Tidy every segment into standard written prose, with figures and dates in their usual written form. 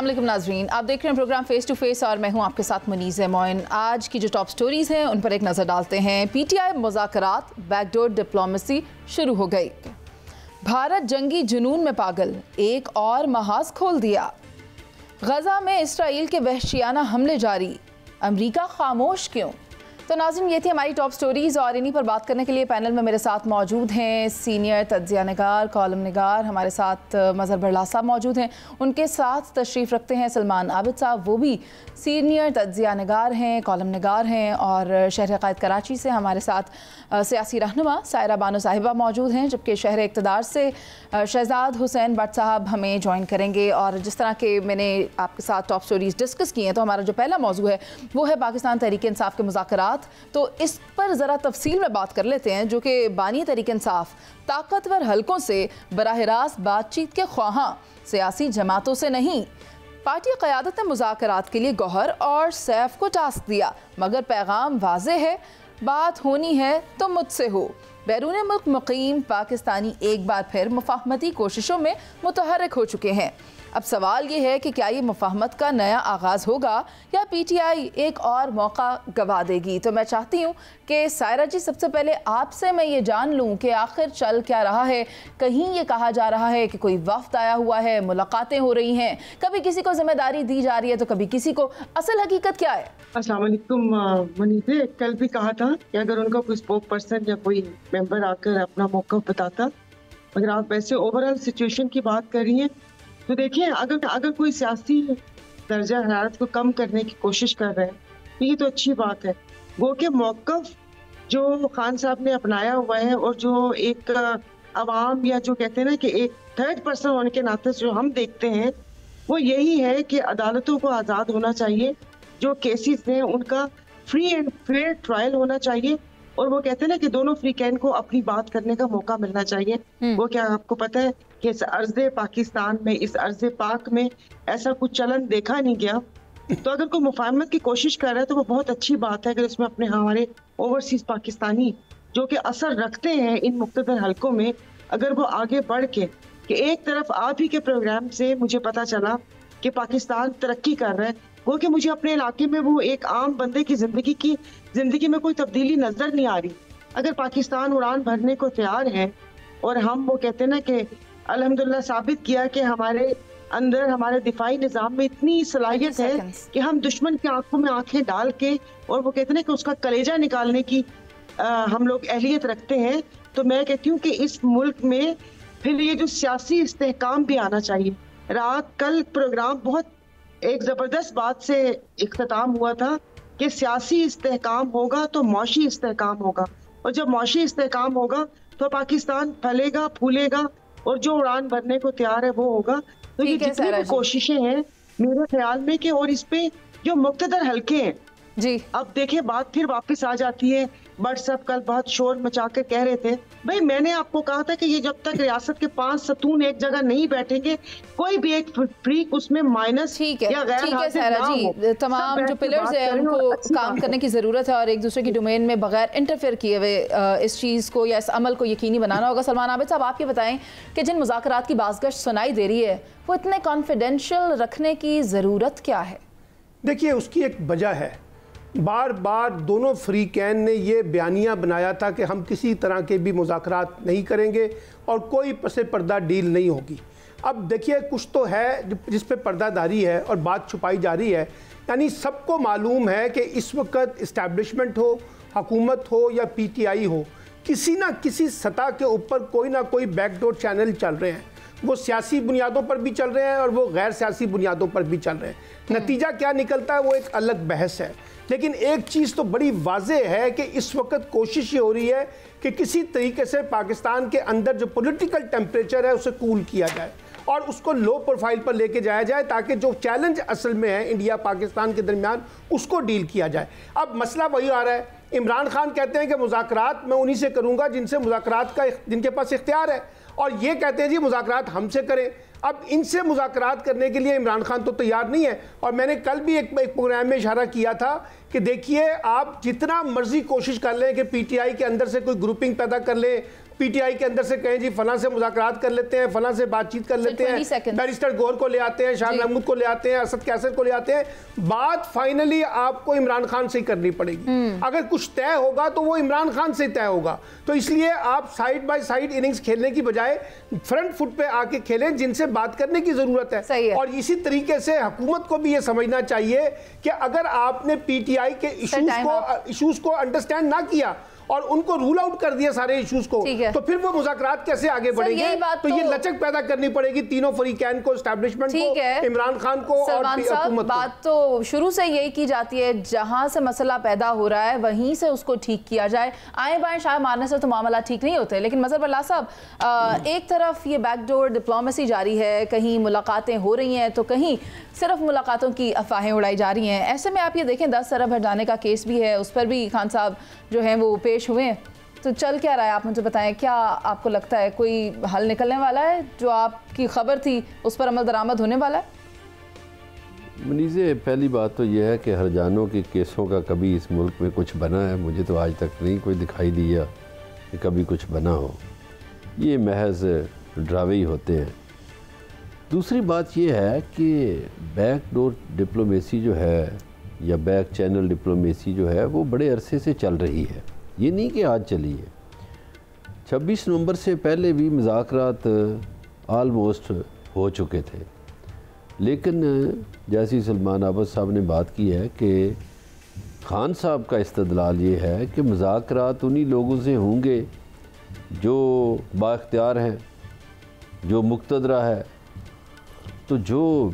वालेकुम नाजरीन, आप देख रहे हैं प्रोग्राम फेस टू फेस और मैं हूं आपके साथ मुनीज़ मोइन। आज की जो टॉप स्टोरीज हैं उन पर एक नज़र डालते हैं। पीटीआई मुज़ाकरात, बैकडोर डिप्लोमेसी शुरू हो गई। भारत जंगी जुनून में पागल, एक और महाज खोल दिया। गजा में इसराइल के वहशियाना हमले जारी, अमरीका खामोश क्यों? तो नाज़रीन, ये थी हमारी टॉप स्टोरीज़ और इन्हीं पर बात करने के लिए पैनल में मेरे साथ मौजूद हैं सीनियर तज्ज़िया निगार, कॉलम निगार। हमारे साथ मज़हर बरला साहब मौजूद हैं, उनके साथ तशरीफ़ रखते हैं सलमान आबिद साहब, वो भी सीनियर तज्ज़िया निगार हैं, कॉलम निगार हैं। और शहर क़ायद कराची से हमारे साथ सियासी रहनुमा सायरा बानो साहिबा मौजूद हैं, जबकि शहर इक़्तिदार से शहजाद हुसैन भट्ट साहब हमें ज्वाइन करेंगे। और जिस तरह के मैंने आपके साथ टॉप स्टोरीज़ डिस्कस की हैं, तो हमारा जो पहला मौजू है वो है पाकिस्तान तहरीक इंसाफ के मुज़ाकरात। तो इस पर ज़रा तफसील में बात कर लेते हैं, जो कि बानी तहरीक इंसाफ ताकतवर हलकों से बराह रास्त बातचीत के ख्वाहां, सियासी जमातों से नहीं। पार्टी क़यादत ने मुज़ाकरात के लिए गौहर और सैफ को टास्क दिया, मगर पैगाम वाज़े है, बात होनी है तो मुझसे हो। बैरून मुल्क मुकीम पाकिस्तानी एक बार फिर मुफाहमती कोशिशों में मुतहर्रिक हो चुके हैं। अब सवाल ये है कि क्या ये मुफाहमत का नया आगाज़ होगा या पीटीआई एक और मौका गवा देगी? तो मैं चाहती हूँ कि सायरा जी, सबसे पहले आपसे मैं ये जान लूँ कि आखिर चल क्या रहा है। कहीं ये कहा जा रहा है कि कोई वफ्द आया हुआ है, मुलाकातें हो रही हैं, कभी किसी को जिम्मेदारी दी जा रही है तो कभी किसी को। असल हकीकत क्या है? अस्सलाम वालेकुम मनीज़, कल भी कहा था कि अगर उनका कोई स्पोक पर्सन या कोई मेंबर आकर अपना मौक़िफ़ बताता, अगर आप वैसे ओवरऑल सिचुएशन की बात कर रही हैं तो देखिए, अगर कोई सियासी दर्जा हरारत को कम करने की कोशिश कर रहे हैं तो ये तो अच्छी बात है। वो कि मौक़िफ़ जो खान साहब ने अपनाया हुआ है और जो एक अवाम या जो कहते हैं ना कि एक थर्ड पर्सन होने के नाते जो हम देखते हैं, वो यही है कि अदालतों को आज़ाद होना चाहिए, जो केसेस हैं उनका फ्री एंड फेयर ट्रायल होना चाहिए, और वो कहते हैं ना कि दोनों फ्रीकैन को अपनी बात करने का मौका मिलना चाहिए। वो क्या आपको पता है कि इस अर्ज़े पाकिस्तान में, इस अर्ज़े पाक में ऐसा कुछ चलन देखा नहीं गया। तो अगर कोई मुफाहमत की कोशिश कर रहा है तो वो बहुत अच्छी बात है। अगर इसमें अपने हमारे ओवरसीज पाकिस्तानी जो कि असर रखते हैं इन मुख्तलिफ हलकों में, अगर वो आगे बढ़ के कि एक तरफ आप ही के प्रोग्राम से मुझे पता चला कि पाकिस्तान तरक्की कर रहा है, वो कि मुझे अपने इलाके में वो एक आम बंदे की जिंदगी में कोई तब्दीली नजर नहीं आ रही। अगर पाकिस्तान उड़ान भरने को तैयार है और हम वो कहते हैं ना कि अल्हम्दुलिल्लाह साबित किया कि हमारे अंदर हमारे दिफाई निज़ाम में इतनी सलाहियत है कि हम दुश्मन की आंखों में आंखें डाल के और वो कहते हैं ना कि उसका कलेजा निकालने की हम लोग अहलियत रखते हैं, तो मैं कहती हूँ कि इस मुल्क में फिर ये जो सियासी इस्तेहकाम भी आना चाहिए। रात कल प्रोग्राम बहुत एक ज़बरदस्त बात से इख्तिताम हुआ था कि सियासी इस्तेहकाम होगा तो मौशी इस्तेहकाम होगा, और जब मौशी इस्तेहकाम होगा तो पाकिस्तान फलेगा फूलेगा और जो उड़ान भरने को तैयार है वो होगा। तो ये जितनी भी कोशिशें हैं मेरे ख्याल में कि, और इस पे जो मुख्तदर हल्के हैं जी, अब देखें बात फिर वापस आ जाती है। बट सब कल बहुत शोर मचा कर कह रहे थे, भाई मैंने आपको कहा था कि ये जब तक रियासत के 5 सतून एक जगह नहीं बैठेंगे, कोई भी एक फ्रीक उसमें माइनस या गैर हाजिर ना हो। तमाम जो पिलर्स है उनको काम करने की जरूरत है और एक दूसरे की डोमेन में बगैर इंटरफेयर किए हुए इस चीज़ को या इस अमल को यकीनी बनाना होगा। सलमान आबिद साहब, आप ये बताएं कि जिन मुज़ाकरात की बाज़गश्त सुनाई दे रही है वो इतने कॉन्फिडेंशियल रखने की ज़रूरत क्या है? देखिए, उसकी एक वजह है, बार बार दोनों फ्रीकैन ने ये बयानिया बनाया था कि हम किसी तरह के भी मुज़ाकरात नहीं करेंगे और कोई पसे पर्दा डील नहीं होगी। अब देखिए, कुछ तो है जिस पे पर्दादारी है और बात छुपाई जा रही है। यानी सबको मालूम है कि इस वक्त इस्टेब्लिशमेंट हो, हुकूमत हो या पीटीआई हो, किसी ना किसी सतह के ऊपर कोई ना कोई बैकडोर चैनल चल रहे हैं। वो सियासी बुनियादों पर भी चल रहे हैं और वो गैर सियासी बुनियादों पर भी चल रहे हैं। नतीजा क्या निकलता है वो एक अलग बहस है, लेकिन एक चीज़ तो बड़ी वाज़े है कि इस वक्त कोशिश ये हो रही है कि किसी तरीके से पाकिस्तान के अंदर जो पॉलिटिकल टेम्परेचर है उसे कूल किया जाए और उसको लो प्रोफाइल पर लेके जाया जाए, ताकि जो चैलेंज असल में है इंडिया पाकिस्तान के दरमियान उसको डील किया जाए। अब मसला वही आ रहा है, इमरान खान कहते हैं कि मुज़ाकरात मैं उन्हीं से करूँगा जिनसे मुज़ाकरात का जिनके पास इख्तियार है, और ये कहते हैं जी मुज़ाकरात हमसे करें। अब इनसे मुज़ाकरात करने के लिए इमरान खान तो तैयार नहीं है। और मैंने कल भी एक प्रोग्राम में इशारा किया था कि देखिए, आप जितना मर्जी कोशिश कर लें कि पीटीआई के अंदर से कोई ग्रुपिंग पैदा कर लें पीटीआई के अंदर से कहें जी फलां से मुज़ाकरात कर लेते हैं, फलां से बातचीत कर लेते हैं, बैरिस्टर गौर को ले आते हैं, शाह महमूद को ले आते हैं, असद कैसर को ले आते हैं, बात फाइनली आपको इमरान खान से ही करनी पड़ेगी। अगर कुछ तय होगा तो वो इमरान खान से तय होगा। तो इसलिए आप साइड बाय साइड इनिंग्स खेलने की बजाय फ्रंट फुट पे आके खेलें, जिनसे बात करने की जरूरत है। और इसी तरीके से हुकूमत को भी ये समझना चाहिए कि अगर आपने पीटीआई के इश्यूज को अंडरस्टैंड ना किया और उनको रूल आउट कर दिया सारे इश्यूज को, तो फिर वो मुज़ाकरात कैसे आगे बढ़ेंगे? तो ये लचक पैदा करनी पड़ेगी तीनों फरीकैन को, एस्टैब्लिशमेंट को, इमरान खान को और हुकूमत को। बात तो शुरू से यही की जाती है, जहां से मसला पैदा हो रहा है वहीं से उसको ठीक किया जाए। आए बाएं शाह मारने से तो मामला ठीक नहीं होते। लेकिन मजहर बल्ला साहब, एक तरफ ये बैकडोर डिप्लोमेसी जारी है, कहीं मुलाकातें हो रही हैं तो कहीं सिर्फ मुलाकातों की अफवाहें उड़ाई जा रही हैं। ऐसे में आप ये देखें 10 अरब हटाने का केस भी है, उस पर भी खान साहब जो हैं वो पेश हुए हैं। तो चल क्या रहा है, आप मुझे बताएं, क्या आपको लगता है कोई हल निकलने वाला है? जो आपकी खबर थी उस पर अमल दरामद होने वाला है? मुनीज़े, पहली बात तो यह है कि हरजानों के केसों का कभी इस मुल्क में कुछ बना है? मुझे तो आज तक नहीं कोई दिखाई दिया कि कभी कुछ बना हो। ये महज ड्रावे ही होते हैं। दूसरी बात यह है कि बैकडोर डिप्लोमेसी जो है या बैक चैनल डिप्लोमेसी जो है वो बड़े अरसे से चल रही है, ये नहीं कि आज चली है। 26 नवंबर से पहले भी मुज़ाकरात आलमोस्ट हो चुके थे, लेकिन जैसी सलमान आबद साहब ने बात की है कि खान साहब का इस्तदलाल ये है कि मुज़ाकरात उन्हीं लोगों से होंगे जो बाख्तियार हैं, जो मुक़तदरा है, तो जो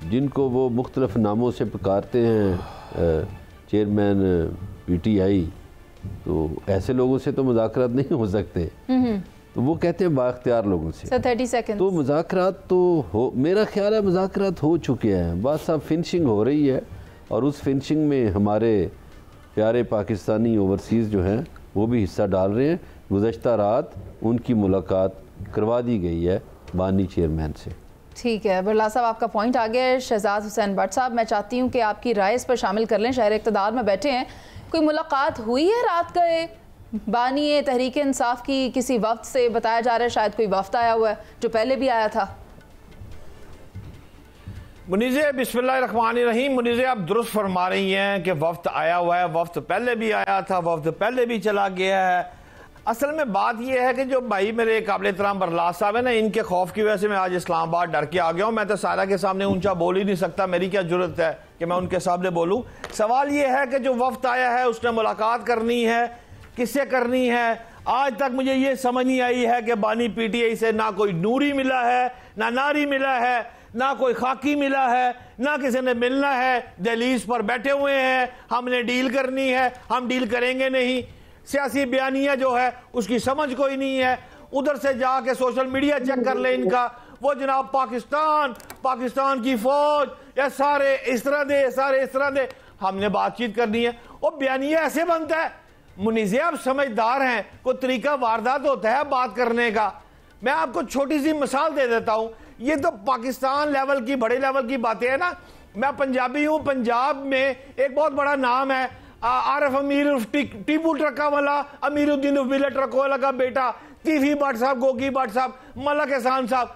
जिनको वो मुख्तलिफ नामों से पुकारते हैं चेयरमैन पीटीआई, तो ऐसे लोगों से तो मुज़ाकरात नहीं हो सकते। तो वो कहते हैं बाख्तियार लोगों से। 30 सेकंड। तो मुज़ाकरात तो हो, मेरा ख्याल है मुज़ाकरात हो चुके हैं, बस अब फिनिशिंग हो रही है और उस फिनिशिंग में हमारे प्यारे पाकिस्तानी ओवरसीज़ जो हैं वो भी हिस्सा डाल रहे हैं। गुज़श्ता रात उनकी मुलाकात करवा दी गई है बानी चेयरमैन से। ठीक है बिरला साहब, आपका पॉइंट आ गया है। शहजाद हुसैन भट्ट साहब, मैं चाहती हूँ कि आपकी राय इस पर शामिल कर लें। शहर इक़्तिदार में बैठे हैं, कोई मुलाकात हुई है रात गए बानी तहरीक इंसाफ की किसी वफ्द से? बताया जा रहा है शायद कोई वफ्द आया हुआ है जो पहले भी आया था। मुनीज़े, बिस्मिल्लाहिर्रहमानिर्रहीम। मुनीज़े, आप दुरुस्त फरमा रही हैं कि वफ्द आया हुआ है, वफ्द पहले भी आया था, वफ्द पहले भी चला गया है। असल में बात यह है कि जो भाई मेरे काबिल एहतराम बरलास साहब है ना, इनके खौफ की वजह से मैं आज इस्लामाबाद डर के आ गया हूँ। मैं तो सारा के सामने ऊंचा बोल ही नहीं सकता, मेरी क्या जरूरत है कि मैं उनके सामने बोलूँ। सवाल ये है कि जो वफ्द आया है उसने मुलाकात करनी है, किससे करनी है? आज तक मुझे ये समझ नहीं आई है कि बानी पीटीआई से ना कोई नूरी मिला है, ना नारी मिला है, ना कोई खाकी मिला है, ना किसी ने मिलना है। दहलीज पर बैठे हुए हैं, हमने डील करनी है, हम डील करेंगे नहीं। सियासी बयानिया जो है उसकी समझ कोई नहीं है। उधर से जाके सोशल मीडिया चेक कर ले इनका, वो जनाब पाकिस्तान की फौज, या सारे इस तरह दे, सारे इस तरह दे। हमने बातचीत करनी है, वो बयानिया ऐसे बनता है। मुनीज़े, आप समझदार हैं, कोई तरीका वारदात होता है बात करने का। मैं आपको छोटी सी मिसाल दे देता हूं। ये तो पाकिस्तान लेवल की, बड़े लेवल की बातें हैं ना। मैं पंजाबी हूं, पंजाब में एक बहुत बड़ा नाम है आरफ अमीर, टीपू ट्रका वाला, अमीरुद्दीन ट्रक वाला का बेटा, तीफी भट्ट साहब, गोगी भट्ट साहब, मलक एहसान साहब।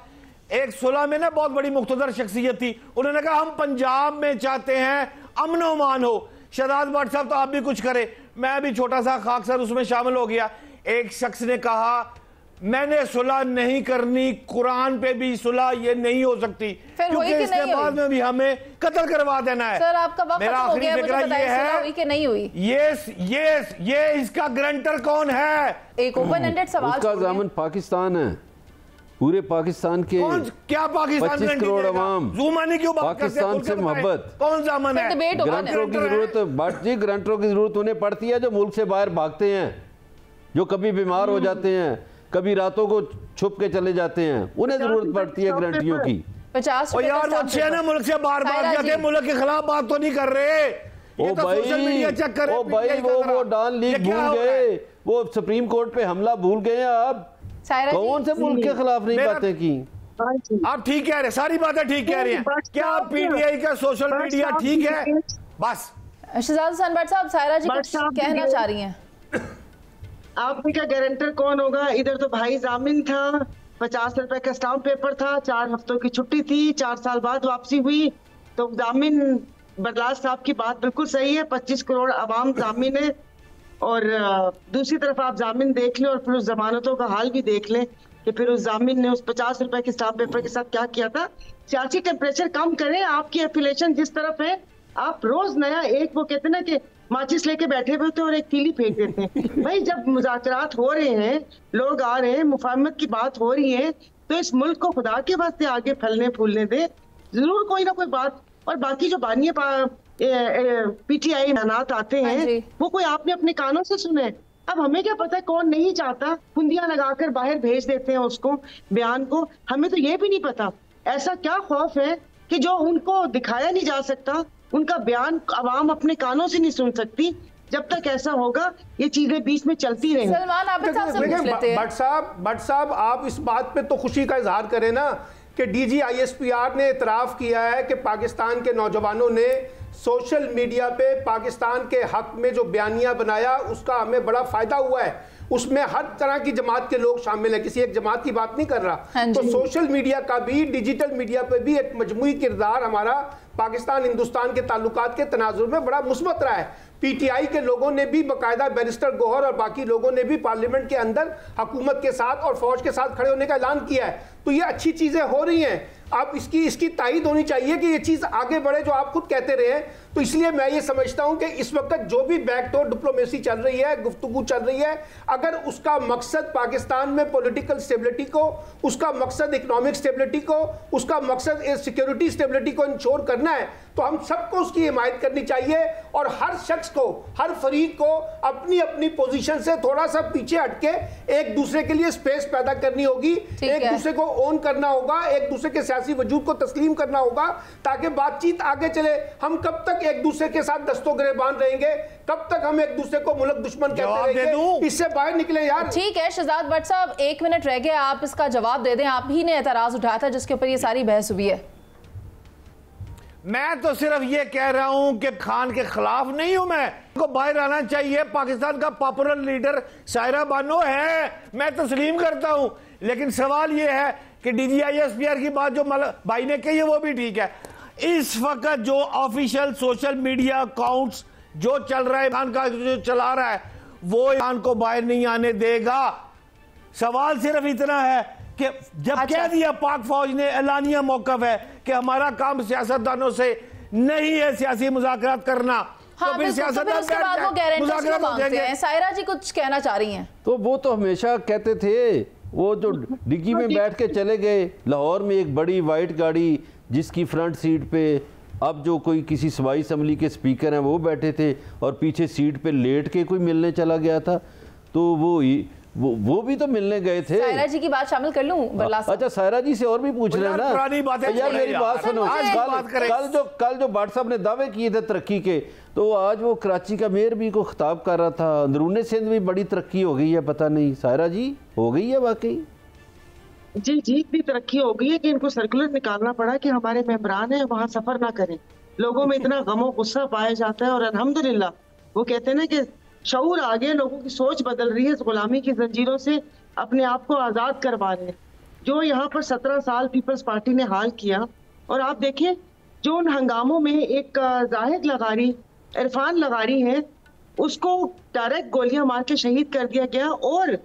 एक सुलह में ना बहुत बड़ी मुख्तदर शख्सियत थी, उन्होंने कहा हम पंजाब में चाहते हैं अमन व अमान हो। शहजाद भट्ट साहब तो आप भी कुछ करें, मैं भी छोटा सा खाकसर उसमें शामिल हो गया। एक शख्स ने कहा मैंने सुलह नहीं करनी, कुरान पे भी सुलह ये नहीं हो सकती, क्योंकि इसके बाद में भी हमें कत्ल करवा देना है। सर, आपका वक्त मेरा आखिरी फिक्रा ये है हुई कि नहीं हुई? ये इसका गारंटर कौन है? एक ओपन एंडेड सवाल। उसका ज़ामन पाकिस्तान है, पूरे पाकिस्तान के क्या पाकिस्तान 25 करोड़ अवाम पाकिस्तान से मोहब्बत। कौन ज़ामन है? ग्रांटरों की जरूरत भट्ट जी, ग्रांटरों की जरूरत उन्हें पड़ती है जो मुल्क से बाहर भागते हैं, जो कभी बीमार हो जाते हैं, कभी रातों को छुप के चले जाते हैं, उन्हें जरूरत पड़ती है गारंटियों की। 50 यार वो अच्छे ना मुल्क से बाहर भाग जाते हैं, मुल्क के खिलाफ बात तो नहीं कर रहे। ओ भाई वो डॉन लीग भूल गए, वो सुप्रीम कोर्ट पे हमला भूल गए। आप कौन से मुल्क के खिलाफ नहीं बातें की? आप ठीक कह रहे, सारी बातें ठीक कह रही हैं। क्या पीटीआई का सोशल मीडिया ठीक है? बस शहजाद हुसैन भट्ट साहब, सायरा जी कुछ कहना चाह रही हैं। आपने क्या गारंटर कौन होगा? इधर तो भाई जामिन था, 50 रुपए का स्टाम्प पेपर था, 4 हफ्तों की छुट्टी थी, 4 साल बाद वापसी हुई। तो जामिन, बरलास साहब की बात बिल्कुल सही है, 25 करोड़ आवाम जामिन है। और दूसरी तरफ आप जामिन देख लें और फिर उस जमानतों का हाल भी देख लें कि फिर उस जामिन ने उस 50 रुपए के स्टाम्प पेपर के साथ क्या किया था। सियासी टेम्परेचर कम करें, आपकी एफिलेशन जिस तरफ है, आप रोज नया एक, वो कहते ना कि माचिस लेके बैठे हुए होते हैं और एक तीली फेंक देते हैं। भाई जब मुज़ाकरात हो रहे हैं, लोग आ रहे हैं, मुफाहमत की बात हो रही है, तो इस मुल्क को खुदा के वास्ते आगे फलने फूलने दे, जरूर कोई ना कोई बात। और बाकी जो बानिया पीटीआई बयानात आते हैं, वो कोई आपने अपने कानों से सुने? अब हमें क्या पता कौन नहीं चाहता, कुंदियां लगाकर बाहर भेज देते हैं उसको, बयान को। हमें तो ये भी नहीं पता ऐसा क्या खौफ है कि जो उनको दिखाया नहीं जा सकता, उनका बयान आवाम अपने कानों से नहीं सुन सकती। जब तक ऐसा होगा ये चीजें बीच में चलती रहेंगी। सलमान आबिद साहब से पूछ लेते हैं। भट्ट साहब आप इस बात पे तो खुशी का इजहार करें ना कि डीजी ISPR ने इतराफ किया है कि पाकिस्तान के नौजवानों ने सोशल मीडिया पे पाकिस्तान के हक में जो बयानिया बनाया उसका हमें बड़ा फायदा हुआ है। उसमें हर तरह की जमात के लोग शामिल हैं, किसी एक जमात की बात नहीं कर रहा। तो सोशल मीडिया का भी, डिजिटल मीडिया पे भी एक मजमूई किरदार हमारा पाकिस्तान हिंदुस्तान के ताल्लुकात के तनाजुर में बड़ा मुस्बत रहा है। PTI के लोगों ने भी, बाकायदा बैरिस्टर गौहर और बाकी लोगों ने भी पार्लियामेंट के अंदर हुकूमत के साथ और फौज के साथ खड़े होने का ऐलान किया है। तो ये अच्छी चीजें हो रही हैं। आप इसकी तायीद होनी चाहिए कि ये चीज आगे बढ़े, जो आप खुद कहते रहे हैं। तो इसलिए मैं ये समझता हूं कि इस वक्त जो भी बैकडोर डिप्लोमेसी चल रही है, गुफ्तगू चल रही है, अगर उसका मकसद पाकिस्तान में पॉलिटिकल स्टेबिलिटी को, उसका मकसद इकोनॉमिक स्टेबिलिटी को, उसका मकसद सिक्योरिटी स्टेबिलिटी को इंश्योर करना है, तो हम सबको उसकी हिमायत करनी चाहिए। और हर शख्स को, हर फरीक को अपनी अपनी पोजीशन से थोड़ा सा पीछे हटके एक दूसरे के लिए स्पेस पैदा करनी होगी, एक दूसरे को ओन करना होगा, एक दूसरे के सियासी वजूद को तस्लीम करना होगा, ताकि बातचीत आगे चले। हम कब तक एक दूसरे के साथ दस्तों गिरेबान रहेंगे? कब तक हम एक दूसरे को मुल्क दुश्मन कहते रहेंगे? इससे बाहर निकले यार। ठीक है शहजाद भट्ट साहब, 1 मिनट रह गया, आप इसका जवाब दे दें। आप ही ने एतराज उठाया था जिसके ऊपर ये सारी बहस हुई है। मैं तो सिर्फ ये कह रहा हूं कि खान के खिलाफ नहीं हूं मैं, को बाहर आना चाहिए। पाकिस्तान का पॉपुलर लीडर सायरा बानो है, मैं तस्लीम करता हूं। लेकिन सवाल ये है कि डीजी ISPR की बात जो भाई ने कही है वो भी ठीक है। इस वक्त जो ऑफिशियल सोशल मीडिया अकाउंट्स जो चल रहा है, खान का जो चला रहा है, वो खान को बाहर नहीं आने देगा। सवाल सिर्फ इतना है कि जब कह दिया पाक फौज ने, एलानिया मौकफ है कि हमारा काम सियासतदानों से नहीं है सियासी मुज़ाकरात करना, हाँ, तो फिर सियासतदान मुज़ाकरात हो जाएंगे। सायरा जी कुछ कहना चाह रही हैं। तो वो तो हमेशा कहते थे, वो जो डिग्गी में बैठ के चले गए, लाहौर में एक बड़ी वाइट गाड़ी जिसकी फ्रंट सीट पे अब जो कोई किसी सूबाई असम्बली के स्पीकर हैं वो बैठे थे, और पीछे सीट पे लेट के कोई मिलने चला गया था। तो वो भी तो मिलने गए थे। सायरा जी की बात शामिल कर लूं? अच्छा, सायरा जी से और भी पूछ रहे हैं ना। पुरानी बातें यार मेरी बात सुनो। कल जो भट्ट साहब ने दावे किए थे तरक्की के, तो आज वो कराची का मेयर भी को खिताब कर रहा था, अंदरूनी सिंध भी बड़ी तरक्की हो गई है। पता नहीं सायरा जी हो गई है वाकई? जी इतनी तरक्की हो गई है कि इनको सर्कुलर निकालना पड़ा कि हमारे मेंबरान है वहाँ सफर ना करें। लोगों में इतना गमो गुस्सा पाया जाता है, और अल्हम्दुलिल्लाह वो कहते हैं ना कि शऊर आ गए, लोगों की सोच बदल रही है, इस गुलामी की जंजीरों से अपने आप को आज़ाद करवा रहे हैं। जो यहाँ पर 17 साल पीपल्स पार्टी ने हाल किया, और आप देखें जो उन हंगामों में एक जाहिद लगारी, इरफान लगारी है, उसको डायरेक्ट गोलियां मार के शहीद कर दिया गया। और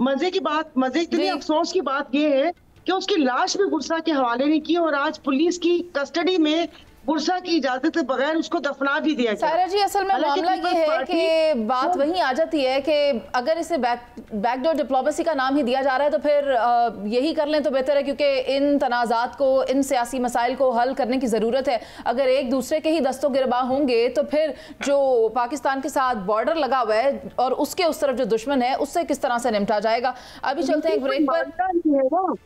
मजे की बात, मजे के लिए अफसोस की बात यह है कि उसकी लाश भी गुरसा के हवाले नहीं की, और आज पुलिस की कस्टडी में गुरसा की इजाजत के बगैर उसको दफना भी दिया गया। सायरा जी, असल में मामला ये है कि बात वहीं आ जाती है कि अगर इसे बैकडोर डिप्लोमेसी का नाम ही दिया जा रहा है तो फिर यही कर लें तो बेहतर है, क्योंकि इन तनाज़ात को, इन सियासी मसाइल को हल करने की ज़रूरत है। अगर एक दूसरे के ही दस्तों गिरबां होंगे तो फिर जो पाकिस्तान के साथ बॉर्डर लगा हुआ है और उसके उस तरफ जो दुश्मन है उससे किस तरह से निपटा जाएगा। अभी चलते हैं एक ब्रेक पर।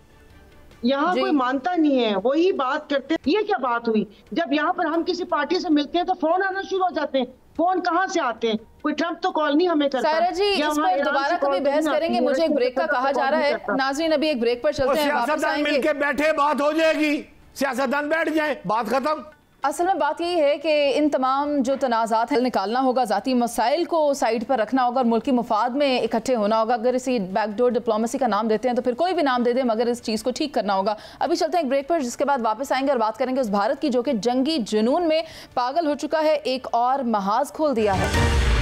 यहाँ कोई मानता नहीं है, वही बात करते हैं। ये क्या बात हुई? जब यहाँ पर हम किसी पार्टी से मिलते हैं तो फोन आना शुरू हो जाते हैं। फोन कहाँ से आते हैं? कोई ट्रंप तो कॉल नहीं हमें करता। सायरा जी, इस पर दोबारा कभी बहस करेंगे, मुझे एक ब्रेक का कहा जा रहा है। नाज़रीन अभी एक ब्रेक पर चलते हैं, वापस आएंगे। मिलके बैठे बात हो जाएगी, सियासतदान बैठ जाए, बात खत्म। असल में बात यही है कि इन तमाम जो तनाज़ात हल निकालना होगा, ज़ाती मसाइल को साइड पर रखना होगा और मुल्की मुफाद में इकट्ठे होना होगा। अगर इसी बैकडोर डिप्लोमेसी का नाम देते हैं तो फिर कोई भी नाम दे दे, मगर इस चीज़ को ठीक करना होगा। अभी चलते हैं एक ब्रेक पर, जिसके बाद वापस आएंगे और बात करेंगे उस भारत की जो कि जंगी जुनून में पागल हो चुका है, एक और महाज खोल दिया है।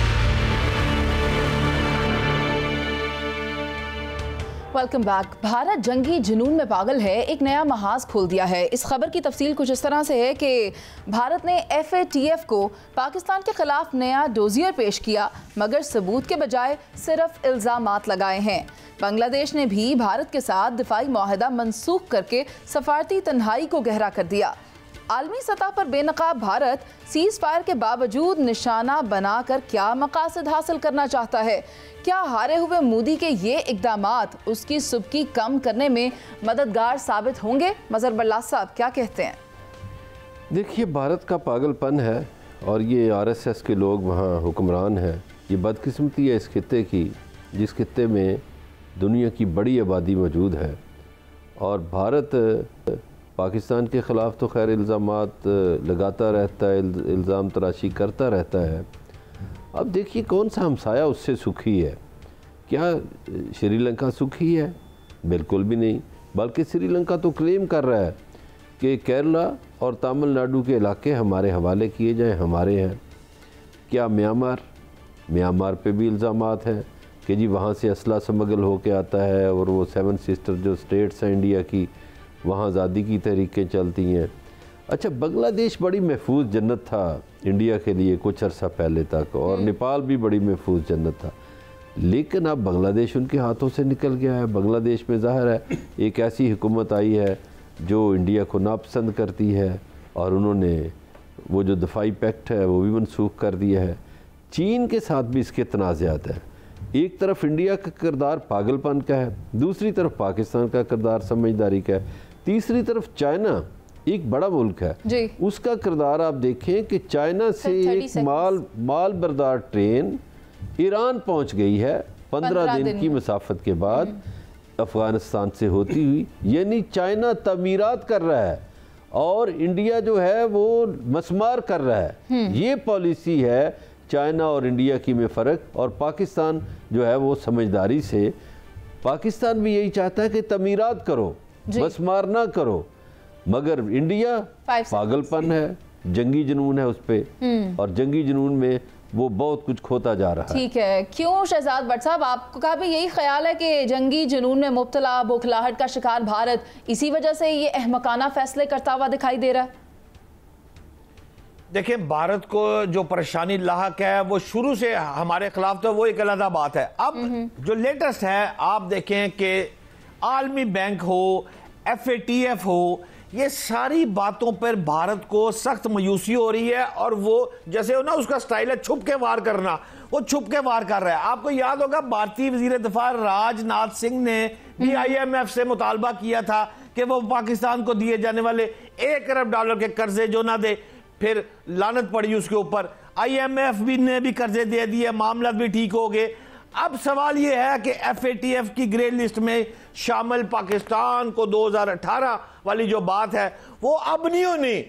Welcome back. भारत जंगी जुनून में पागल है, एक नया महाज खोल दिया है। इस खबर की तफसील कुछ इस तरह से है कि भारत ने FATF को पाकिस्तान के खिलाफ नया डोजियर पेश किया, मगर सबूत के बजाय सिर्फ इल्जामात लगाए हैं। बांग्लादेश ने भी भारत के साथ दिफाई मुआहदा मनसूख करके सफारती तन्हाई को गहरा कर दिया। आलमी सतह पर बेनकाब भारत सीज फायर के बावजूद निशाना बनाकर क्या मकासद हासिल करना चाहता है? क्या हारे हुए मोदी के ये इक़दामात उसकी सुबकी कम करने में मददगार साबित होंगे? मजहर बल्लास साहब क्या कहते हैं? देखिए, भारत का पागलपन है और ये RSS के लोग वहाँ हुक्मरान हैं। ये बदकिस्मती है इस खित्ते की, जिस खित्ते में दुनिया की बड़ी आबादी मौजूद है। और भारत पाकिस्तान के ख़िलाफ़ तो खैर इल्ज़ामात लगाता रहता है, इल्ज़ाम तराशी करता रहता है। अब देखिए, कौन सा हमसाया उससे सुखी है? क्या श्रीलंका सुखी है? बिल्कुल भी नहीं। बल्कि श्रीलंका तो क्लेम कर रहा है कि केरला और तमिलनाडु के इलाके हमारे हवाले किए जाएं, हमारे हैं। क्या म्यांमार पे भी इल्ज़ामात हैं कि जी वहाँ से असला स्मगल होके आता है और वो 7 सिस्टर जो स्टेट्स हैं इंडिया की, वहाँ आज़ादी की तहरीकें चलती हैं। अच्छा, बांग्लादेश बड़ी महफूज जन्नत था इंडिया के लिए कुछ अर्सा पहले तक, और नेपाल भी बड़ी महफूज जन्नत था, लेकिन अब बांग्लादेश उनके हाथों से निकल गया है। बांग्लादेश में ज़ाहिर है एक ऐसी हुकूमत आई है जो इंडिया को नापसंद करती है, और उन्होंने वो जो दफाई पैक्ट है वो भी मनसूख कर दिया है। चीन के साथ भी इसके तनाज़ात हैं। एक तरफ इंडिया का किरदार पागलपन का है, दूसरी तरफ पाकिस्तान का किरदार समझदारी का है, तीसरी तरफ चाइना एक बड़ा मुल्क है जी। उसका किरदार आप देखें कि चाइना से एक माल बरदार ट्रेन ईरान पहुंच गई है 15 दिन की मुसाफत के बाद अफगानिस्तान से होती हुई। यानी चाइना तमीरात कर रहा है और इंडिया जो है वो मसमार कर रहा है। ये पॉलिसी है चाइना और इंडिया की में फ़र्क। और पाकिस्तान जो है वो समझदारी से, पाकिस्तान भी यही चाहता है कि तमीरात करो, मसमार ना करो, मगर इंडिया पागलपन है, जंगी जुनून है उस पर, और जंगी जुनून में वो बहुत कुछ खोता जा रहा है। ठीक है, क्यों शहजाद भट्ट साहब, आपका भी यही ख्याल है कि जंगी जुनून में मुब्तला, बौखलाहट का शिकार भारत इसी वजह से ये अहमकाना फैसले करता हुआ दिखाई दे रहा है? देखिए, भारत को जो परेशानी लाहक है वो शुरू से हमारे खिलाफ, तो वो एक अलग बात है। अब जो लेटेस्ट है, आप देखें कि आलमी बैंक हो, FATF हो, ये सारी बातों पर भारत को सख्त मायूसी हो रही है। और वो जैसे हो ना, उसका स्टाइल है छुप के वार करना, वो छुप के वार कर रहा है। आपको याद होगा भारतीय वजीर दफा राजनाथ सिंह ने भी IMF से मुतालबा किया था कि वो पाकिस्तान को दिए जाने वाले $1 अरब के कर्जे जो ना दे, फिर लानत पड़ी उसके ऊपर। IMF भी ने भी कर्जे दे दिए, मामला भी ठीक हो गए। अब सवाल यह है कि FATF की ग्रे लिस्ट में शामिल पाकिस्तान को 2018 वाली जो बात है वो अब नहीं होनी।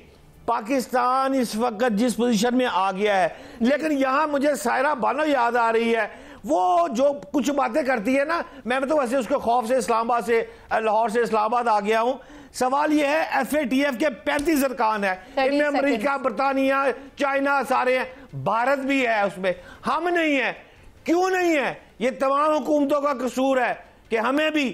पाकिस्तान इस वक्त जिस पोजीशन में आ गया है, लेकिन यहां मुझे सायरा बानो याद आ रही है। वो जो कुछ बातें करती है ना, मैं तो वैसे उसके खौफ से इस्लामाबाद से, लाहौर से इस्लामाबाद आ गया हूं। सवाल यह है, FATF के 35 अरकान है, इनमें अमेरिका, बरतानिया, चाइना सारे हैं, भारत भी है उसमें, हम नहीं है। क्यों नहीं है? ये तमाम हुकूमतों का कसूर है कि हमें भी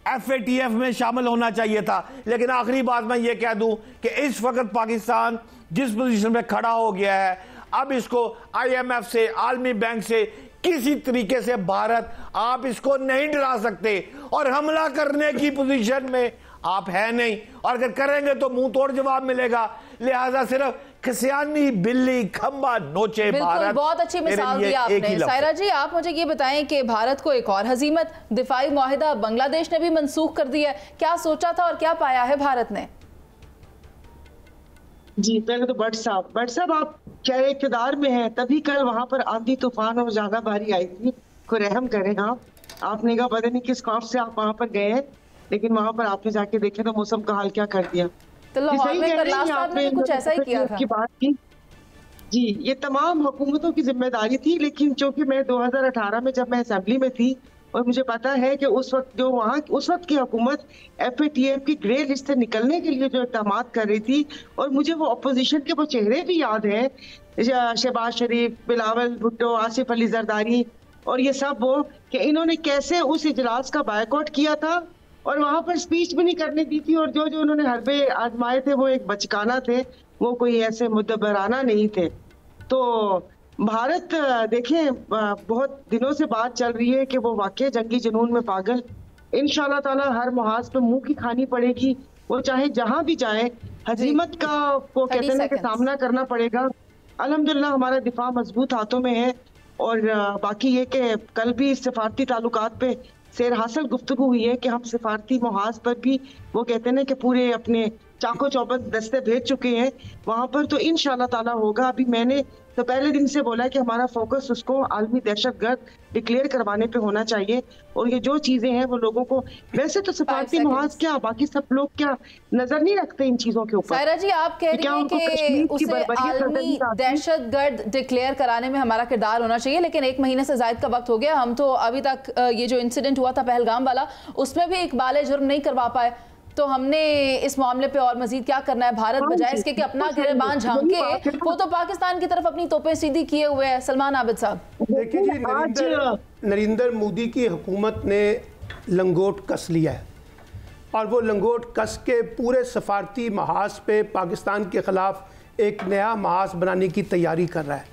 FATF में शामिल होना चाहिए था। लेकिन आखिरी बात मैं ये कह दूं कि इस वक्त पाकिस्तान जिस पोजीशन में खड़ा हो गया है, अब इसको IMF से, आलमी बैंक से किसी तरीके से भारत, आप इसको नहीं डरा सकते, और हमला करने की पोजीशन में आप है नहीं, और अगर करेंगे तो मुंह तोड़ जवाब मिलेगा। लिहाजा सिर्फ खसियानी बिल्ली खंबा नोचे भारत। बहुत अच्छी मिसाल दी आपने। सायरा जी, आप मुझे ये बताएं कि भारत को एक और हजीमत, दिफाई मुआहिदा बांग्लादेश ने भी मनसूख कर दिया है। क्या सोचा था और क्या पाया है भारत ने? जी, पहले तो भट्ट साहब आप चाहे इक़्तिदार में हैं, तभी कल वहां पर आंधी तूफान और ज्यादा बारी आई थी। को रहम करें आपने कहा पता नहीं किस खौफ से आप वहां पर गए हैं, लेकिन वहां पर आपने जाके देखे तो मौसम का हाल क्या कर दिया। तो लाहौर में करलाफ साहब ने कुछ ऐसा ही किया था। की बात की जी, ये तमाम हुकूमतों की जिम्मेदारी थी, लेकिन चूंकि मैं 2018 में जब मैं असेंबली में थी और मुझे पता है कि उस वक्त जो वहाँ उस वक्त की हुकूमत FATF की ग्रे लिस्ट से निकलने के लिए जो इक़दाम कर रही थी, और मुझे वो अपोजिशन के वो चेहरे भी याद हैं, शहबाज शरीफ, बिलावल भुट्टो, आसिफ अली जरदारी और ये सब, वो कि इन्होंने कैसे उस इजलास का बायकॉट किया था और वहाँ पर स्पीच भी नहीं करने दी थी, और जो जो उन्होंने हरबे आजमाए थे वो एक बचकाना थे, वो कोई ऐसे मुदब्बराना नहीं थे। तो भारत देखें बहुत दिनों से बात चल रही है कि वो वाकई जंगी जुनून में पागल, इंशाल्लाह ताला हर मुहाज पे मुंह की खानी पड़ेगी, वो चाहे जहां भी जाए हजीमत का वो कहते हैं कि सामना करना पड़ेगा। अल्हम्दुलिल्लाह हमारा दिफा मजबूत हाथों में है, और बाकी ये कि कल भी सिफारती ताल्लुकात पे सेर हासिल गुफ्तगू हुई है कि हम सिफारती मुहाज पर भी वो कहते हैं कि पूरे अपने चाको चौबंद दस्ते भेज चुके हैं वहां पर, तो इंशाल्लाह ताला होगा। अभी मैंने तो पहले दिन से बोला कि हमारा फोकस उसको आलमी दहशतगर्द डिक्लेयर करवाने पे होना चाहिए, और ये जो चीजें हैं वो लोगों को, वैसे तो सिफारती मुहाज क्या बाकी सब लोग क्या नजर नहीं रखते इन चीजों के ऊपर। सायरा जी आप कह रही हैं कि उसे आलमी दहशतगर्द डिक्लेयर कराने में हमारा किरदार होना चाहिए, लेकिन 1 महीने से ज्यादा का वक्त हो गया, हम तो अभी तक ये जो इंसिडेंट हुआ था पहलगाम वाला उसमें भी इकबाल जुर्म नहीं करवा पाए, तो हमने इस मामले पे और मजीद क्या करना है? भारत बजाय इसके कि अपना गिरबान झांके, वो तो पाकिस्तान की तरफ अपनी तोपें सीधी किए हुए है। सलमान आबिद साहब देखिए जी, नरेंद्र मोदी की हुकूमत ने लंगोट कस लिया है, और वो लंगोट कस के पूरे सफारती महाज पे पाकिस्तान के खिलाफ एक नया महाज बनाने की तैयारी कर रहा है।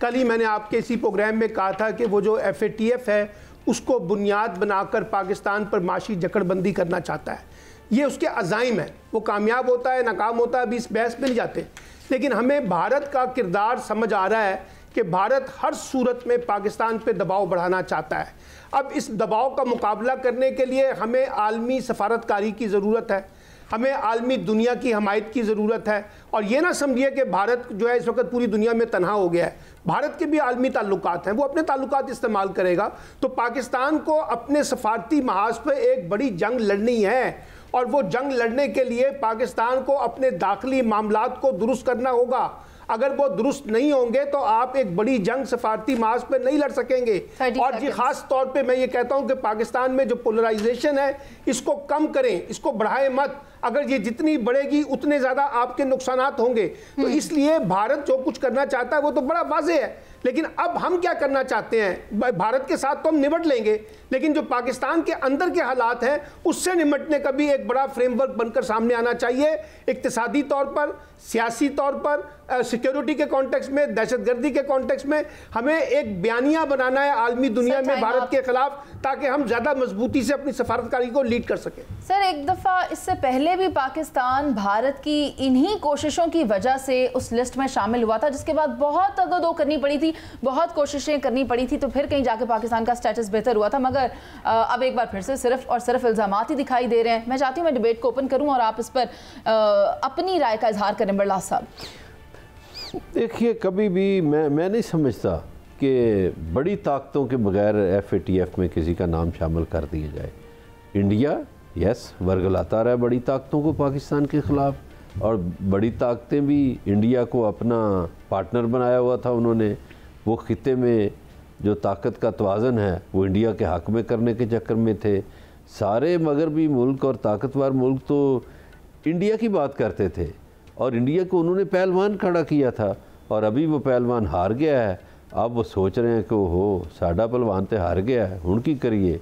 कल ही मैंने आपके इसी प्रोग्राम में कहा था कि वो जो FATF है उसको बुनियाद बनाकर पाकिस्तान पर माशी जकड़बंदी करना चाहता है। ये उसके अज़ाइम है, वो कामयाब होता है नाकाम होता है, अभी इस बहस में नहीं जाते, लेकिन हमें भारत का किरदार समझ आ रहा है कि भारत हर सूरत में पाकिस्तान पे दबाव बढ़ाना चाहता है। अब इस दबाव का मुकाबला करने के लिए हमें आलमी सफारतकारी की ज़रूरत है, हमें आलमी दुनिया की हमायत की ज़रूरत है, और ये ना समझिए कि भारत जो है इस वक्त पूरी दुनिया में तन्हा हो गया है। भारत के भी आलमी ताल्लुकात हैं, वो अपने ताल्लुकात इस्तेमाल करेगा। तो पाकिस्तान को अपने सफारती महाज पर एक बड़ी जंग लड़नी है, और वो जंग लड़ने के लिए पाकिस्तान को अपने दाखिली मामलात को दुरुस्त करना होगा। अगर वो दुरुस्त नहीं होंगे तो आप एक बड़ी जंग सफारती मास पे नहीं लड़ सकेंगे। और जी खास तौर पे मैं ये कहता हूं कि पाकिस्तान में जो पोलराइजेशन है इसको कम करें, इसको बढ़ाएं मत। अगर ये जितनी बढ़ेगी उतने ज़्यादा आपके नुकसानात होंगे। तो इसलिए भारत जो कुछ करना चाहता है वो तो बड़ा वाज़ेह है, लेकिन अब हम क्या करना चाहते हैं? भारत के साथ तो हम निपट लेंगे, लेकिन जो पाकिस्तान के अंदर के हालात हैं उससे निपटने का भी एक बड़ा फ्रेमवर्क बनकर सामने आना चाहिए। इक्तिसादी तौर पर, सियासी तौर पर, सिक्योरिटी के कॉन्टेक्स्ट में, दहशतगर्दी के कॉन्टेक्स्ट में हमें एक बयानिया बनाना है आलमी दुनिया में भारत के खिलाफ, ताकि हम ज़्यादा मजबूती से अपनी सफारतकारी को लीड कर सकें। सर एक दफ़ा इससे पहले भी पाकिस्तान भारत की इन्हीं कोशिशों की वजह से उस लिस्ट में शामिल हुआ था, जिसके बाद बहुत अगदो करनी पड़ी थी, बहुत कोशिशें करनी पड़ी थी, तो फिर कहीं जाके पाकिस्तान का स्टेटस बेहतर हुआ था। मगर अब एक बार फिर से सिर्फ और सिर्फ इल्ज़ामात ही दिखाई दे रहे हैं। मैं चाहती हूँ मैं डिबेट को ओपन करूँ और आप इस पर अपनी राय का इजहार करें। बरलास साहब देखिए, कभी भी मैं नहीं समझता कि बड़ी ताकतों के बगैर FATF में किसी का नाम शामिल कर दिया जाए। इंडिया यस वर्गलाता रहा है बड़ी ताकतों को पाकिस्तान के ख़िलाफ़, और बड़ी ताकतें भी इंडिया को अपना पार्टनर बनाया हुआ था उन्होंने। वो खित्ते में जो ताकत का तवाज़न है वो इंडिया के हक़ में करने के चक्कर में थे। सारे मगरबी मुल्क और ताकतवर मुल्क तो इंडिया की बात करते थे, और इंडिया को उन्होंने पहलवान खड़ा किया था, और अभी वो पहलवान हार गया है। अब वो सोच रहे हैं कि हो साडा पहलवान तो हार गया है, हुण की करिए।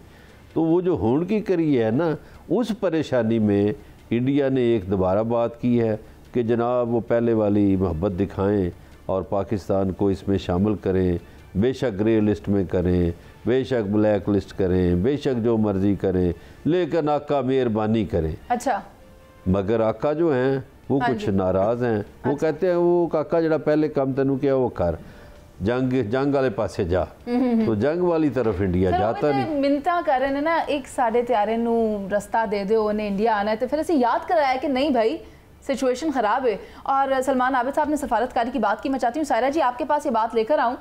तो वो जो हुण की करिए है ना, उस परेशानी में इंडिया ने एक दोबारा बात की है कि जनाब वो पहले वाली मोहब्बत दिखाएं और पाकिस्तान को इसमें शामिल करें, बेशक ग्रे लिस्ट में करें, बेशक ब्लैक लिस्ट करें, बेशक जो मर्ज़ी करें, लेकिन आका मेहरबानी करें। अच्छा, मगर आका जो हैं वो कुछ नाराज़ हैं। वो कहते हैं वो काका जरा पहले कम तेनू किया वो कर, जंग वाले पासे जा। तो जंग वाली तरफ इंडिया जाता नहीं। मिन्नतां कर रहे ने ना, एक साढ़े त्यारे नू रस्ता दे दो, उन्हें इंडिया आना है, तो फिर ऐसे याद कराया कि नहीं भाई सिचुएशन ख़राब है। और सलमान आबिद साहब ने सफारतकारी की बात की, मैं चाहती हूँ सायरा जी आपके पास ये बात लेकर आऊँ।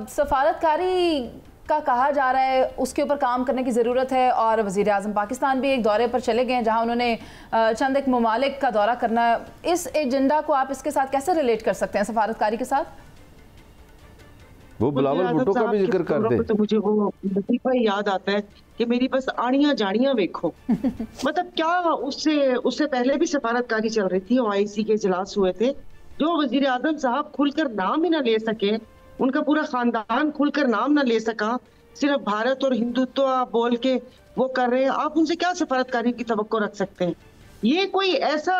सफारतकारी का कहा जा रहा है उसके ऊपर काम करने की ज़रूरत है, और वज़ीर आज़म पाकिस्तान भी एक दौरे पर चले गए हैं जहां उन्होंने चंद एक ममालिक का दौरा करना है। इस एजेंडा को आप इसके साथ कैसे रिलेट कर सकते हैं, सफारतकारी के साथ? वो बिलावल भुट्टो का भी जिक्र करते हैं। तो मुझे वो लतीफा ही याद आता है कि मेरी बस आड़ियां जाड़ियां देखो। मतलब क्या उससे पहले भी सफारतकारी चल रही थी, OIC के इजलास हुए थे, जो वजीर आजम साहब खुलकर नाम ही ना ले सके, उनका पूरा खानदान खुलकर नाम ना ले सका, सिर्फ भारत और हिंदुत्व बोल के वो कर रहे हैं। आप उनसे क्या सफारतकारी की तवक्को रख सकते हैं? ये कोई ऐसा,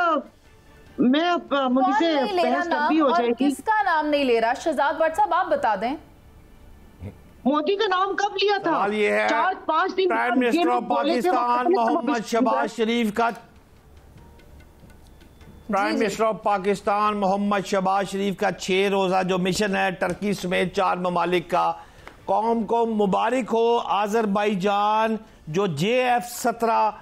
मैं मुझे से बहस तब भी हो जाएगी। किसका नाम नहीं ले रहा? शहजाद भट्ट साहब आप बता दें, मोदी का नाम कब लिया था? सवाल ये है, 4-5 दिन prime minister of Pakistan Mohammad Shahbaz Sharif का, prime minister of Pakistan Mohammad Shahbaz Sharif का 6 रोजा जो मिशन है टर्की समेत 4 ममालिक का, कौम को मुबारक हो। आज़रबाईजान जो JF-17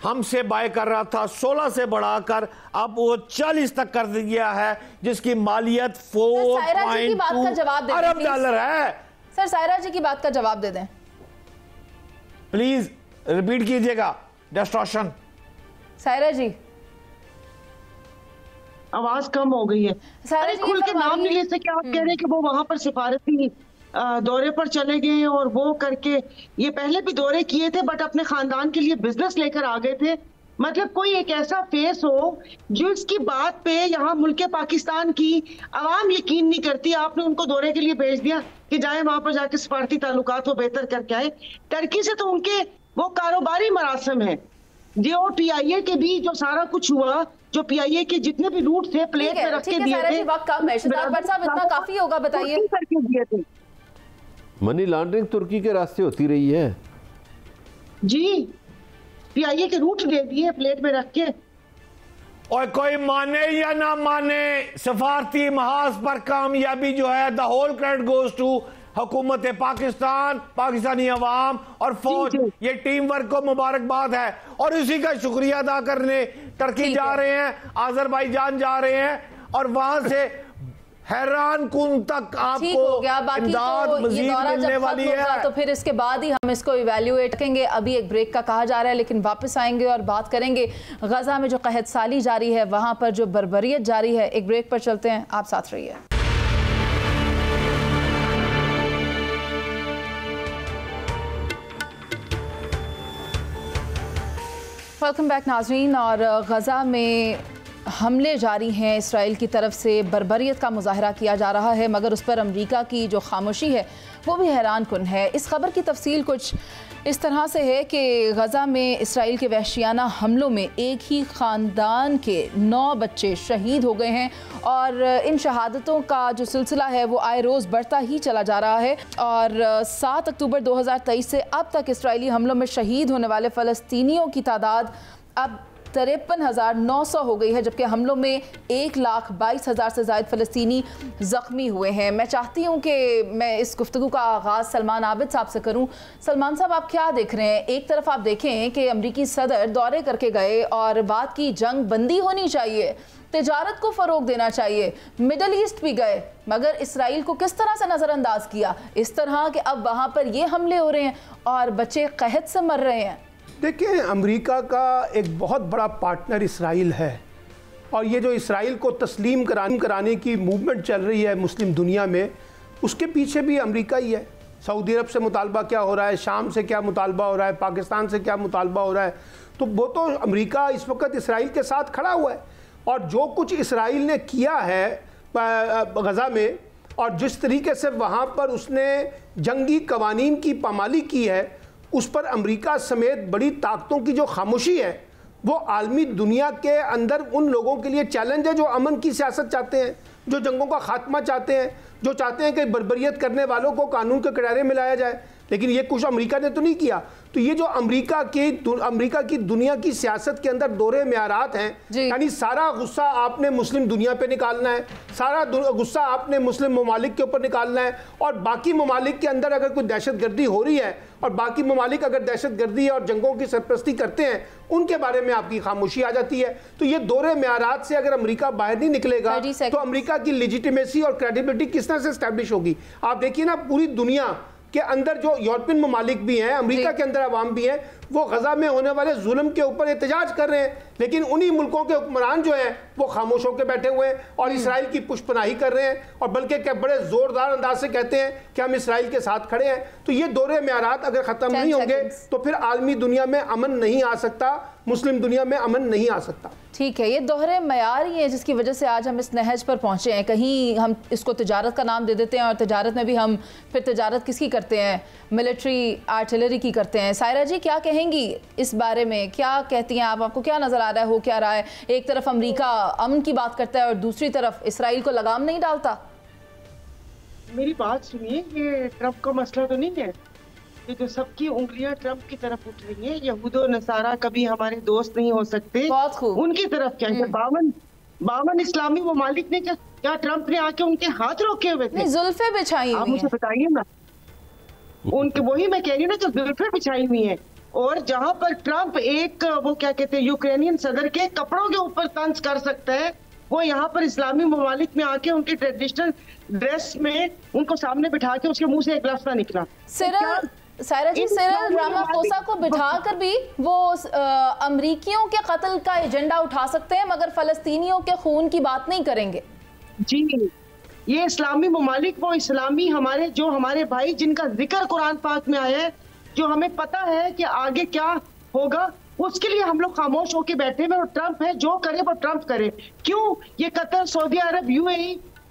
हमसे बाय कर रहा था 16 से बढ़ाकर अब वो 40 तक कर दिया है, जिसकी मालियत 4.2 अरब डॉलर है। सर सायरा जी की बात का जवाब दे दें प्लीज, रिपीट कीजिएगा। डिस्टॉर्शन। सायरा जी आवाज कम हो गई है। अरे खुल के नाम नहीं ले सके आप, कह रहे हैं कि वो वहां पर सिफारती दौरे पर चले गए और वो करके, ये पहले भी दौरे किए थे बट अपने खानदान के लिए बिजनेस लेकर आ गए थे। मतलब कोई एक ऐसा फेस हो जो इसकी बात पे यहाँ मुल्क पाकिस्तान की आवाम यकीन नहीं करती, आपने उनको दौरे के लिए भेज दिया कि जाए वहां पर जाके सफारती ताल्लुकात वो बेहतर करके आए। टर्की से तो उनके वो कारोबारी मरासम है, जो PIA के भी जो सारा कुछ हुआ, जो PIA के जितने भी रूट थे प्लेट में रख के दिए थे। वक्त कम है, शहजाद भट्ट साहब इतना काफी होगा, बताइए। करके दिए थे। मनी लॉन्ड्रिंग तुर्की के रास्ते होती रही है जी, PIA के रूट दे दिए प्लेट में रख के। और कोई माने या ना माने, सफारती महाज पर कामयाबी जो है, the whole credit goes to हुकूमत पाकिस्तान, पाकिस्तानी अवाम और फौज। ये टीम वर्क को मुबारकबाद है और इसी का शुक्रिया अदा करने टर्की जा रहे हैं, आज़रबाईजान जा रहे हैं और वहां से हैरान कुन तक आपको इमदाद मजीद मिलने वाली है। तो फिर इसके बाद ही हम इसको इवैल्यूएट करेंगे। अभी एक ब्रेक का कहा जा रहा है, लेकिन वापस आएंगे और बात करेंगे गजा में जो कहत साली जारी है, वहां पर जो बर्बरियत जारी है। एक ब्रेक पर चलते हैं, आप साथ रहिए। वेलकम बैक नाजरीन। और गजा में हमले जारी हैं, इसराइल की तरफ से बर्बरियत का मुजाहरा किया जा रहा है, मगर उस पर अमेरिका की जो खामोशी है वो भी हैरान कुन है। इस खबर की तफसील कुछ इस तरह से है कि गजा में इसराइल के वहशियाना हमलों में एक ही ख़ानदान के 9 बच्चे शहीद हो गए हैं और इन शहादतों का जो सिलसिला है वो आए रोज़ बढ़ता ही चला जा रहा है। और 7 अक्टूबर 2023 से अब तक इसराइली हमलों में शहीद होने वाले फ़लस्तीनियों की तादाद अब 53,900 हो गई है, जबकि हमलों में 1,22,000 से ज़ायद फ़लस्तीनी ज़ख्मी हुए हैं। मैं चाहती हूँ कि मैं इस गुफ्तगू का आगाज़ सलमान आबिद साहब से करूँ। सलमान साहब, आप क्या देख रहे हैं? एक तरफ आप देखें कि अमरीकी सदर दौरे करके गए और बात की जंग बंदी होनी चाहिए, तिजारत को फ़रोग देना चाहिए, मिडल ईस्ट भी गए, मगर इसराइल को किस तरह से नज़रअंदाज किया? इस तरह कि अब वहाँ पर ये हमले हो रहे हैं और बच्चे कहत से मर रहे हैं। देखिए, अमेरिका का एक बहुत बड़ा पार्टनर इसराइल है और ये जो इसराइल को तस्लीम कराने की मूवमेंट चल रही है मुस्लिम दुनिया में, उसके पीछे भी अमेरिका ही है। सऊदी अरब से मुतालबा क्या हो रहा है, शाम से क्या मुतालबा हो रहा है, पाकिस्तान से क्या मुतालबा हो रहा है, तो वो तो अमेरिका इस वक्त इसराइल के साथ खड़ा हुआ है। और जो कुछ इसराइल ने किया है गजा में और जिस तरीके से वहाँ पर उसने जंगी कवानीन की पामाली की है, उस पर अमेरिका समेत बड़ी ताकतों की जो खामोशी है वो आलमी दुनिया के अंदर उन लोगों के लिए चैलेंज है जो अमन की सियासत चाहते हैं, जो जंगों का खात्मा चाहते हैं, जो चाहते हैं कि बर्बरियत करने वालों को कानून के किनारे में लाया जाए। लेकिन ये कुछ अमेरिका ने तो नहीं किया। तो ये जो अमेरिका की दुनिया की सियासत के अंदर दोहरे म्यारात हैं, यानी सारा गुस्सा आपने मुस्लिम दुनिया पे निकालना है, सारा गुस्सा आपने मुस्लिम ममालिक के ऊपर निकालना है, और बाकी ममालिक के अंदर अगर कोई दहशतगर्दी हो रही है और बाकी ममालिक अगर दहशतगर्दी और जंगों की सरपरस्ती करते हैं, उनके बारे में आपकी खामोशी आ जाती है। तो ये दोहरे म्यारात से अगर अमेरिका बाहर नहीं निकलेगा तो अमेरिका की लेजिटिमेसी और क्रेडिबिलिटी किस तरह से एस्टैब्लिश होगी? आप देखिए ना, पूरी दुनिया के अंदर जो यूरोपियन ममालिक भी हैं, अमेरिका के अंदर अवाम भी हैं, वो गजा में होने वाले जुल्म के ऊपर एहतजाज कर रहे हैं, लेकिन उन्हीं मुल्कों के हुक्मरान जो हैं वो खामोश होकर बैठे हुए हैं और इसराइल की पुष्पनाही कर रहे हैं, और बल्कि क्या बड़े जोरदार अंदाज से कहते हैं कि हम इसराइल के साथ खड़े हैं। तो ये दौरे म्यारात अगर ख़त्म नहीं होंगे तो फिर आलमी दुनिया में अमन नहीं आ सकता, मुस्लिम दुनिया में अमन नहीं आ सकता। ठीक है, ये दोहरे मयार ही है जिसकी वजह से आज हम इस नहज पर पहुंचे हैं। कहीं हम इसको तिजारत का नाम दे देते हैं, और तिजारत में भी हम फिर तिजारत किसकी करते हैं? मिलिट्री आर्टिलरी की करते हैं। सायरा जी क्या कहेंगी इस बारे में, क्या कहती हैं आप? आपको क्या नज़र आ रहा है, हो क्या रहा है? एक तरफ अमेरिका अमन की बात करता है और दूसरी तरफ इसराइल को लगाम नहीं डालता। मेरी बात सुनिए, ये ट्रंप का मसला तो नहीं है। ये जो सबकी उंगलियां ट्रंप की तरफ उठ रही हैं, यहूदो नसारा कभी हमारे दोस्त नहीं हो सकते, बहुत खूब। उनकी तरफ क्या है? 52 इस्लामी ममालिक ने क्या ट्रंप ने आके उनके हाथ रोके हुए थे? जुल्फे बिछाई आप हुई मुझे हैं। बताइए ना, उनके वही मैं कह रही हूँ ना, जो जुल्फे बिछाई हुई हैं। और जहां पर ट्रंप एक वो क्या कहते हैं यूक्रेनियन सदर के कपड़ों के ऊपर तंज कर सकता है, वो यहाँ पर इस्लामी ममालिक में आके उनके ट्रेडिशनल ड्रेस में उनको सामने बिठा के उसके मुंह से एक लफ्ज ना निकला। सायरा जी, सिरिल रामाफोसा को बिठाकर भी वो अमरीकियों के कत्ल का एजेंडा उठा सकते हैं, मगर फलस्तीनियों के खून की बात नहीं करेंगे। जी, ये इस्लामी ममालिक वो इस्लामी हमारे भाई जिनका जिक्र कुरान पाक में आया है, जो हमें पता है कि आगे क्या होगा, उसके लिए हम लोग खामोश होकर बैठे हुए। और ट्रंप है, जो करे वो ट्रंप करे। क्यों? ये कतर, सऊदी अरब,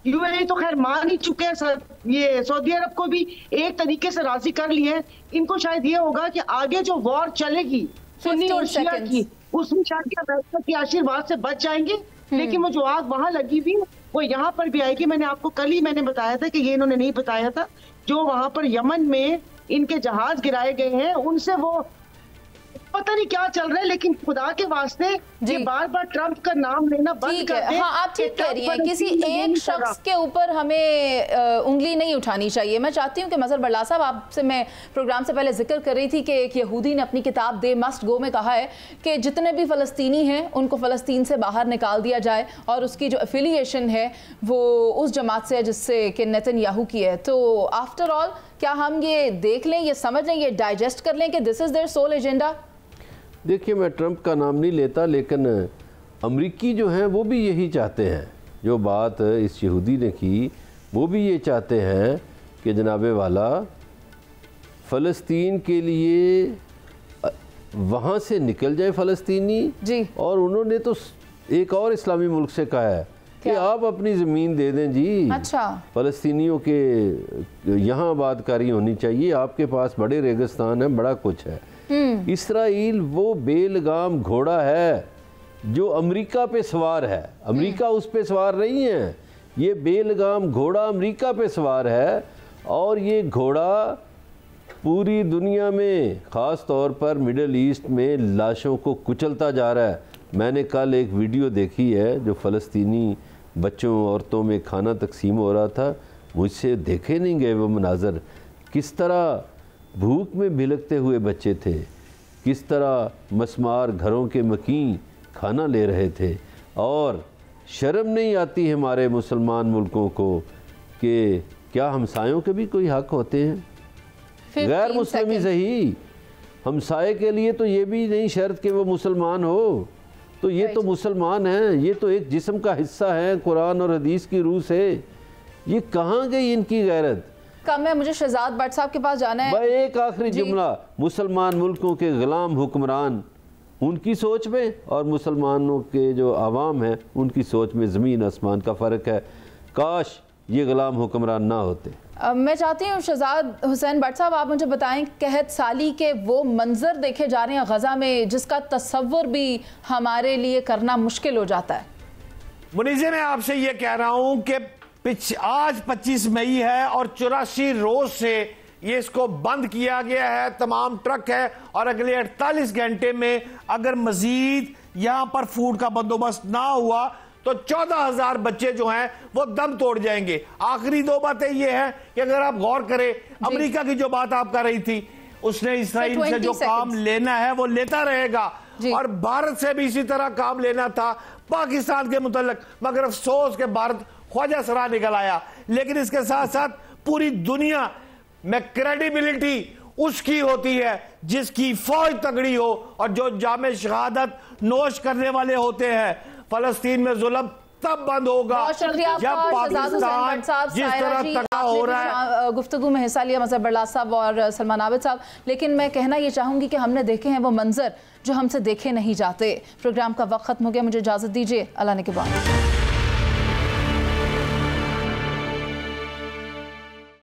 यूएई तो खैर मान ही चुके हैं। ये सऊदी अरब को भी एक तरीके से राजी कर लिए हैं। इनको शायद ये होगा कि आगे जो वॉर चलेगी सुन्नी और शिया की, उसमें शायद अमेरिका के आशीर्वाद से बच जाएंगे। लेकिन वो जो आग वहां लगी हुई वो यहाँ पर भी आएगी। मैंने आपको कल ही बताया था कि ये इन्होंने नहीं बताया था, जो वहां पर यमन में इनके जहाज गिराए गए हैं, उनसे वो पता नहीं क्या चल रहा है। लेकिन खुदा के वास्ते ये बार बार ट्रंप का नाम लेना बंद कर दें। हाँ, आप ठीक कह रही हैं, किसी एक शख्स के ऊपर हमें उंगली नहीं उठानी चाहिए। मैं चाहती हूँ कि मजहर बल्ला साहब, आपसे मैं प्रोग्राम से पहले जिक्र कर रही थी कि एक यहूदी ने अपनी किताब दे मस्ट गो में कहा है कि जितने भी फ़लस्तीनी हैं उनको फ़लस्तीन से बाहर निकाल दिया जाए, और उसकी जो एफिलिएशन है वो उस जमात से है जिससे कि नेतन्याहू की है। तो आफ्टर ऑल क्या हम ये देख लें, ये समझ लें, ये डाइजेस्ट कर लें कि this is their sole agenda? देखिए, मैं ट्रंप का नाम नहीं लेता, लेकिन अमरीकी जो हैं वो भी यही चाहते हैं। जो बात इस यहूदी ने की, वो भी ये चाहते हैं कि जनाबे वाला फ़लस्तीन के लिए वहाँ से निकल जाए फ़लस्तीनी जी। और उन्होंने तो एक और इस्लामी मुल्क से कहा है कि आप अपनी ज़मीन दे दें जी। अच्छा, फ़लस्तीनियों के यहाँ आबादकारी होनी चाहिए, आपके पास बड़े रेगिस्तान हैं, बड़ा कुछ है। इसराइल वो बेलगाम घोड़ा है जो अमेरिका पे सवार है, अमेरिका उस पे सवार नहीं है। ये बेलगाम घोड़ा अमेरिका पे सवार है, और ये घोड़ा पूरी दुनिया में, ख़ास तौर पर मिडल ईस्ट में लाशों को कुचलता जा रहा है। मैंने कल एक वीडियो देखी है जो फ़लस्तीनी बच्चों औरतों में खाना तकसीम हो रहा था, मुझसे देखे नहीं गए वो मनाजर। किस तरह भूख में भिलकते हुए बच्चे थे, किस तरह मस्मार घरों के मकीन खाना ले रहे थे। और शर्म नहीं आती हमारे मुसलमान मुल्कों को कि क्या हमसायों के भी कोई हक होते हैं? गैर मुस्लिम ही सही, हमसाये के लिए तो ये भी नहीं शर्त कि वो मुसलमान हो। तो ये तो मुसलमान हैं, ये तो एक जिस्म का हिस्सा है कुरान और हदीस की रूह से। ये कहाँ गई इनकी गैरत? कम है। मुझे शहजाद भट्ट साहब के पास जाना है। भाई एक आखिरी जुमला, मुसलमान मुल्कों के गुलाम हुक्मरान उनकी सोच में और मुसलमानों के जो आवाम हैं उनकी सोच में ज़मीन आसमान का फ़र्क है। काश ये गुलाम हुक्मरान ना होते। मैं चाहती हूँ शहजाद हुसैन भट्ट साहब, आप मुझे बताएं, कहत साली के वो मंजर देखे जा रहे हैं गजा में जिसका तस्वुर भी हमारे लिए करना मुश्किल हो जाता है। मुनीज़े, मैं आपसे ये कह रहा हूँ कि आज 25 मई है और 84 रोज से ये इसको बंद किया गया है, तमाम ट्रक है, और अगले 48 घंटे में अगर मजीद यहां पर फूड का बंदोबस्त ना हुआ तो 14,000 बच्चे जो हैं वो दम तोड़ जाएंगे। आखिरी दो बातें ये हैं कि अगर आप गौर करें, अमेरिका की जो बात आप कर रही थी, उसने इसराइल से जो काम लेना है वो लेता रहेगा, और भारत से भी इसी तरह काम लेना था पाकिस्तान के मुतल्लिक, मगर अफसोस के भारत ख्वाजा सरा निकल आया। लेकिन इसके साथ साथ पूरी दुनिया में क्रेडिबिलिटी उसकी होती है जिसकी फौज तगड़ी हो और जो जामे शहादत नोश करने वाले होते हैं। फलस्तीन में जुल्म तब बंद होगा जब पाकिस्तान जिस तरह तगा हो रहा है। गुफ्तगू में हिस्सा लिया मजहर बरलास साहब और सलमान आबिद साहब, लेकिन मैं कहना ये चाहूंगी कि हमने देखे हैं वो मंजर जो हमसे देखे नहीं जाते। प्रोग्राम का वक्त खत्म हो गया, मुझे इजाजत दीजिए, अल्लाह ने के बाद।